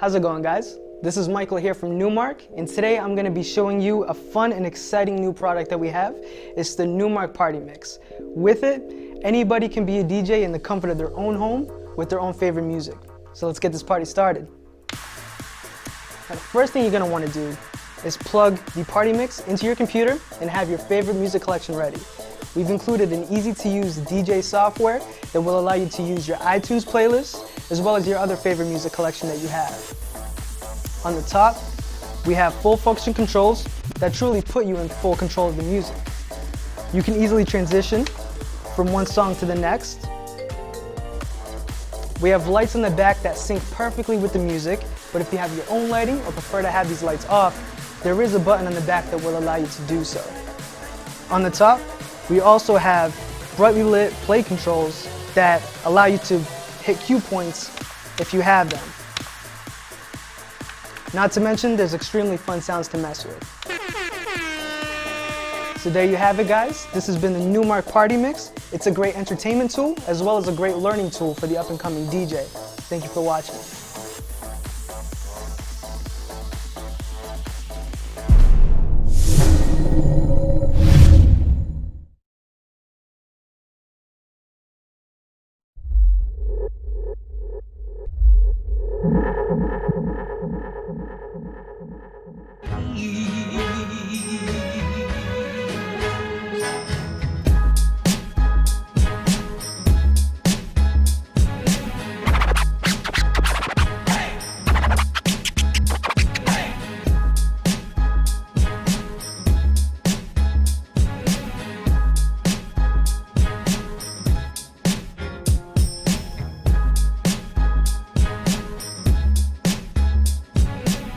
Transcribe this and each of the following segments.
How's it going, guys? This is Michael here from Numark, and today I'm going to be showing you a fun and exciting new product that we have. It's the Numark Party Mix. With it, anybody can be a DJ in the comfort of their own home with their own favorite music. So let's get this party started. Now, the first thing you're going to want to do is plug the Party Mix into your computer and have your favorite music collection ready. We've included an easy-to-use DJ software that will allow you to use your iTunes playlist as well as your other favorite music collection that you have. On the top, we have full function controls that truly put you in full control of the music. You can easily transition from one song to the next. We have lights on the back that sync perfectly with the music, but if you have your own lighting or prefer to have these lights off, there is a button on the back that will allow you to do so. On the top, we also have brightly lit play controls that allow you to hit cue points if you have them. Not to mention, there's extremely fun sounds to mess with. So there you have it, guys. This has been the Numark Party Mix. It's a great entertainment tool as well as a great learning tool for the up-and-coming DJ. Thank you for watching.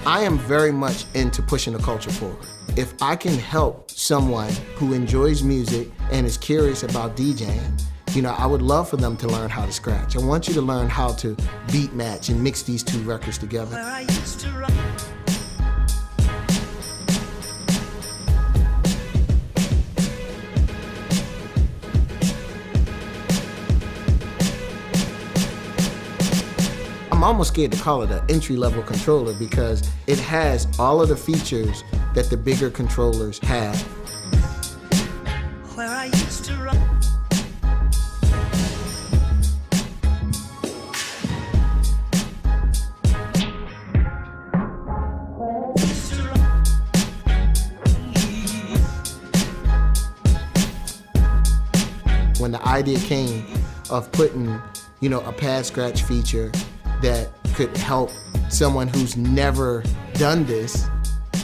I am very much into pushing the culture forward. If I can help someone who enjoys music and is curious about DJing, I would love for them to learn how to scratch. I want you to learn how to beat match and mix these two records together. I'm almost scared to call it an entry-level controller because it has all of the features that the bigger controllers have. Where I used to run. When the idea came of putting, a pad scratch feature that could help someone who's never done this,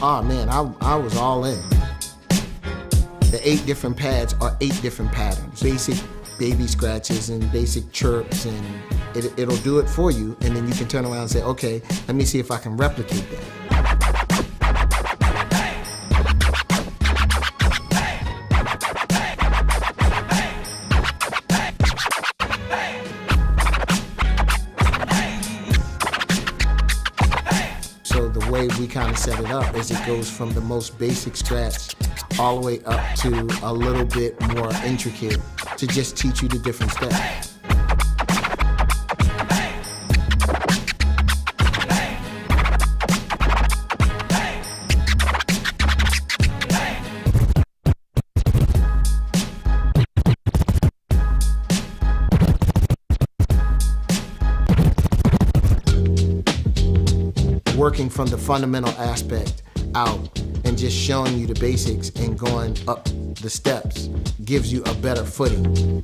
oh man, I was all in. The 8 different pads are 8 different patterns. Basic baby scratches and basic chirps, and it'll do it for you, and then you can turn around and say, okay, let me see if I can replicate that. The way we kind of set it up is it goes from the most basic scratch all the way up to a little bit more intricate to just teach you the different steps. Working from the fundamental aspect out and just showing you the basics and going up the steps gives you a better footing.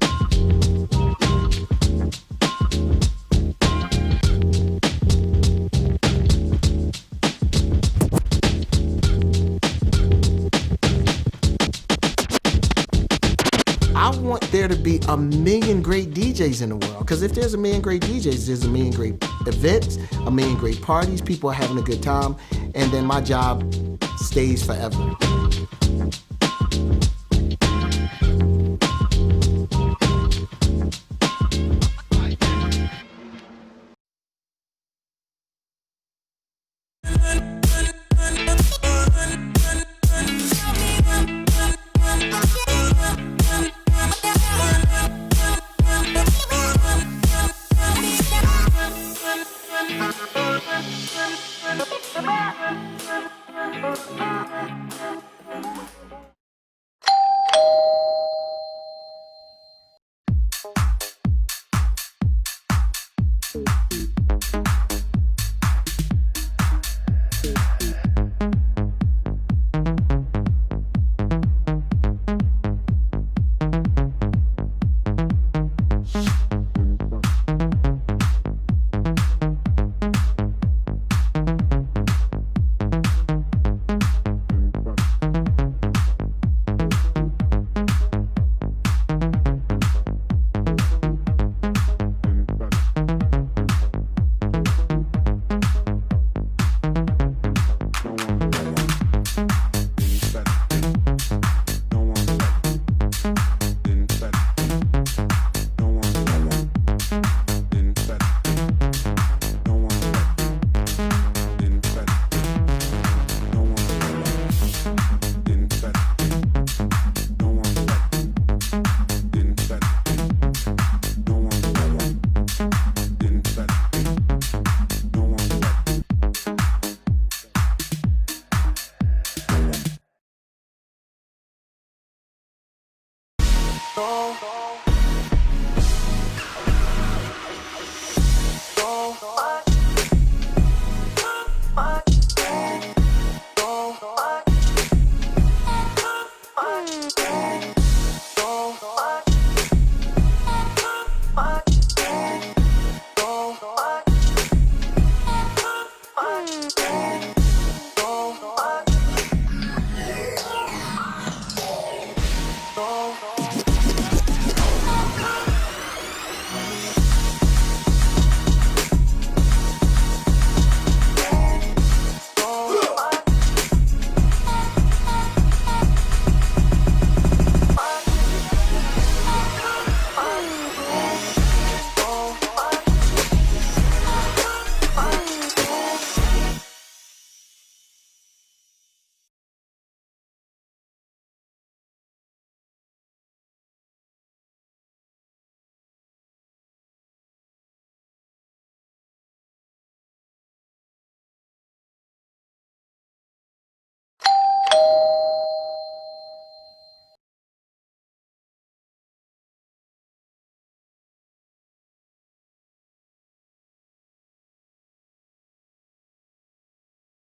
I want there to be a million great DJs in the world, because if there's a million great DJs, there's a million great events, a million great parties, people are having a good time, and then my job stays forever.